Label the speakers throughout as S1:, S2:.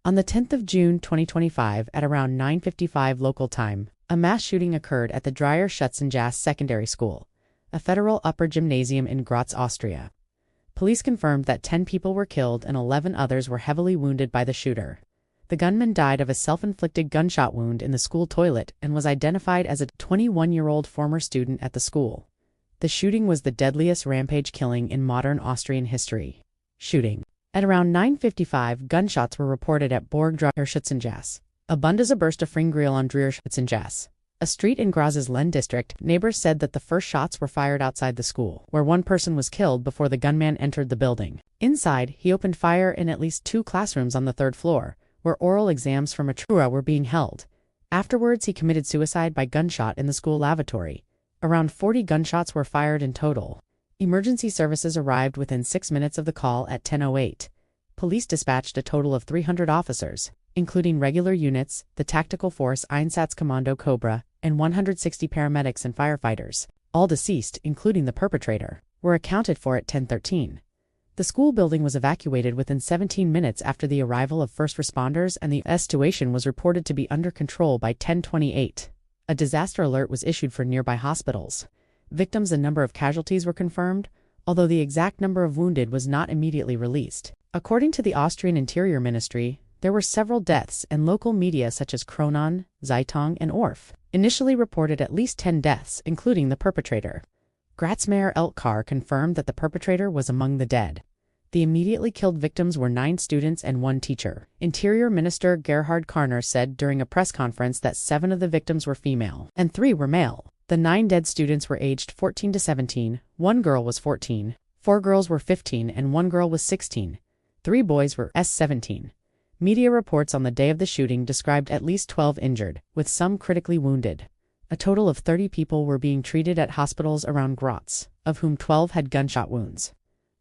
S1: On the 10th of June 2025 at around 9:55 local time, a mass shooting occurred at the Dreyer-Schützengasse Secondary School, a federal upper gymnasium in Graz, Austria. Police confirmed that 10 people were killed and 11 others were heavily wounded by the shooter. The gunman died of a self-inflicted gunshot wound in the school toilet and was identified as a 21-year-old former student at the school. The shooting was the deadliest rampage killing in modern Austrian history. Shooting. At around 9:55, gunshots were reported at Borg Dreyer-Schützengasse, a Bundesoberste on Dreyer-Schützengasse, a street in Graz's Len district. Neighbors said that the first shots were fired outside the school, where one person was killed before the gunman entered the building. Inside, he opened fire in at least 2 classrooms on the 3rd floor, where oral exams for matura were being held. Afterwards, he committed suicide by gunshot in the school lavatory. Around 40 gunshots were fired in total. Emergency services arrived within 6 minutes of the call at 10:08. Police dispatched a total of 300 officers, including regular units, the tactical force Einsatzkommando Cobra, and 160 paramedics and firefighters. All deceased, including the perpetrator, were accounted for at 10:13. The school building was evacuated within 17 minutes after the arrival of first responders, and the situation was reported to be under control by 10:28. A disaster alert was issued for nearby hospitals. Victims and number of casualties were confirmed, although the exact number of wounded was not immediately released. According to the Austrian Interior Ministry, there were several deaths, and local media such as Kronen, Zeitung, and Orf initially reported at least 10 deaths, including the perpetrator. Graz Mayor Elkar confirmed that the perpetrator was among the dead. The immediately killed victims were 9 students and 1 teacher. Interior Minister Gerhard Karner said during a press conference that 7 of the victims were female and 3 were male. The 9 dead students were aged 14 to 17, 1 girl was 14, 4 girls were 15, and 1 girl was 16. 3 boys were 17. Media reports on the day of the shooting described at least 12 injured, with some critically wounded. A total of 30 people were being treated at hospitals around Graz, of whom 12 had gunshot wounds.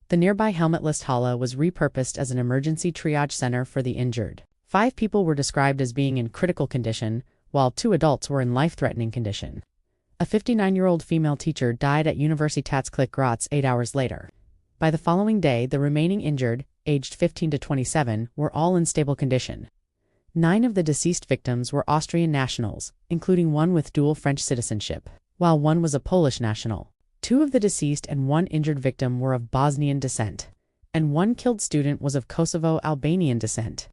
S1: The nearby Helmetlist Halle was repurposed as an emergency triage center for the injured. 5 people were described as being in critical condition, while 2 adults were in life-threatening condition. A 59-year-old female teacher died at Universitätsklinik Graz 8 hours later. By the following day, the remaining injured, aged 15 to 27, were all in stable condition. 9 of the deceased victims were Austrian nationals, including 1 with dual French citizenship, while 1 was a Polish national. 2 of the deceased and 1 injured victim were of Bosnian descent, and 1 killed student was of Kosovo-Albanian descent.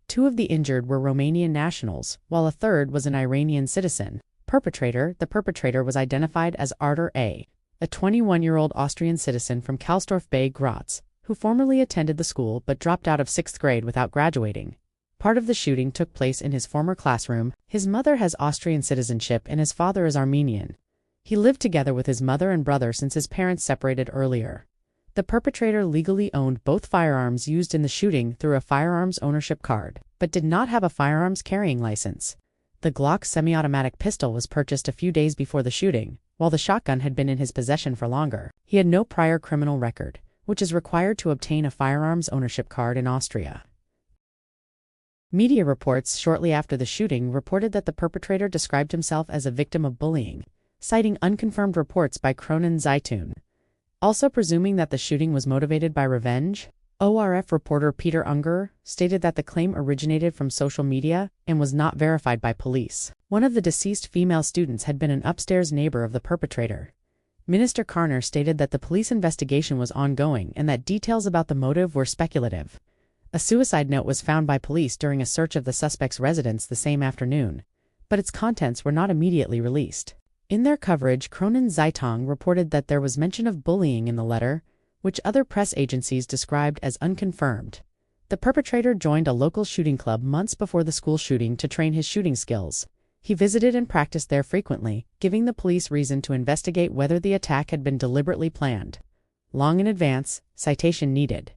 S1: 2 of the injured were Romanian nationals, while a 3rd was an Iranian citizen. The perpetrator was identified as Artur A., a 21-year-old Austrian citizen from Kalsdorf Bay, Graz, who formerly attended the school but dropped out of 6th grade without graduating. Part of the shooting took place in his former classroom. His mother has Austrian citizenship and his father is Armenian. He lived together with his mother and brother since his parents separated earlier. The perpetrator legally owned both firearms used in the shooting through a firearms ownership card, but did not have a firearms carrying license. The Glock semi-automatic pistol was purchased a few days before the shooting, while the shotgun had been in his possession for longer. He had no prior criminal record, which is required to obtain a firearms ownership card in Austria. Media reports shortly after the shooting reported that the perpetrator described himself as a victim of bullying, citing unconfirmed reports by Kronen Zeitung. Also presuming that the shooting was motivated by revenge, ORF reporter Peter Unger stated that the claim originated from social media and was not verified by police. One of the deceased female students had been an upstairs neighbor of the perpetrator. Minister Karner stated that the police investigation was ongoing and that details about the motive were speculative. A suicide note was found by police during a search of the suspect's residence the same afternoon, but its contents were not immediately released. In their coverage, Kronen Zeitung reported that there was mention of bullying in the letter, which other press agencies described as unconfirmed. The perpetrator joined a local shooting club months before the school shooting to train his shooting skills. He visited and practiced there frequently, giving the police reason to investigate whether the attack had been deliberately planned. Long in advance, citation needed.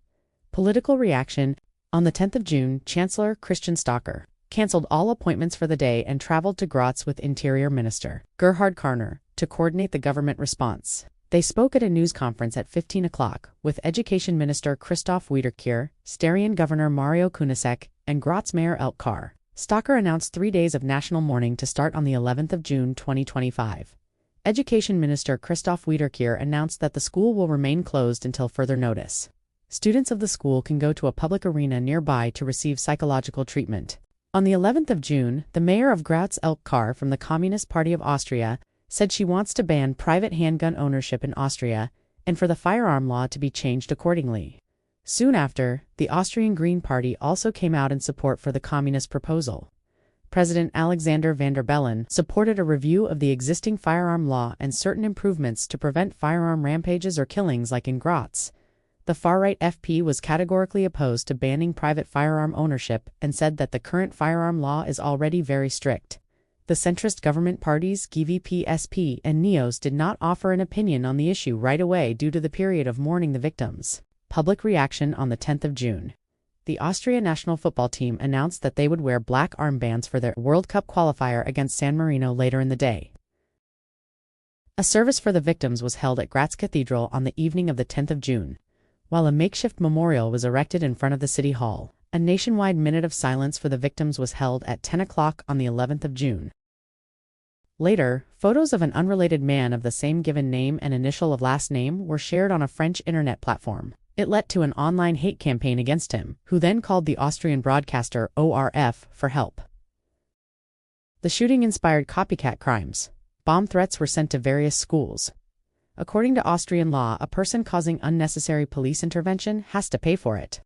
S1: Political reaction. On the 10th of June, Chancellor Christian Stocker cancelled all appointments for the day and traveled to Graz with Interior Minister Gerhard Karner to coordinate the government response. They spoke at a news conference at 15 o'clock with Education Minister Christoph Wiederkehr, Styrian Governor Mario Kunasek, and Graz Mayor Elkar. Stocker announced 3 days of national mourning to start on the 11th of June 2025. Education Minister Christoph Wiederkehr announced that the school will remain closed until further notice. Students of the school can go to a public arena nearby to receive psychological treatment. On the 11th of June, the mayor of Graz, Elke from the Communist Party of Austria, said she wants to ban private handgun ownership in Austria and for the firearm law to be changed accordingly. Soon after, the Austrian Green Party also came out in support for the communist proposal. President Alexander Van der Bellen supported a review of the existing firearm law and certain improvements to prevent firearm rampages or killings like in Graz. The far-right FP was categorically opposed to banning private firearm ownership and said that the current firearm law is already very strict. The centrist government parties GVP, SP, and NEOS did not offer an opinion on the issue right away due to the period of mourning the victims. Public reaction on the 10th of June. The Austria national football team announced that they would wear black armbands for their World Cup qualifier against San Marino later in the day. A service for the victims was held at Graz Cathedral on the evening of the 10th of June. While a makeshift memorial was erected in front of the city hall, a nationwide minute of silence for the victims was held at 10 o'clock on the 11th of June. Later, photos of an unrelated man of the same given name and initial of last name were shared on a French internet platform. It led to an online hate campaign against him, who then called the Austrian broadcaster ORF for help. The shooting inspired copycat crimes. Bomb threats were sent to various schools. According to Austrian law, a person causing unnecessary police intervention has to pay for it.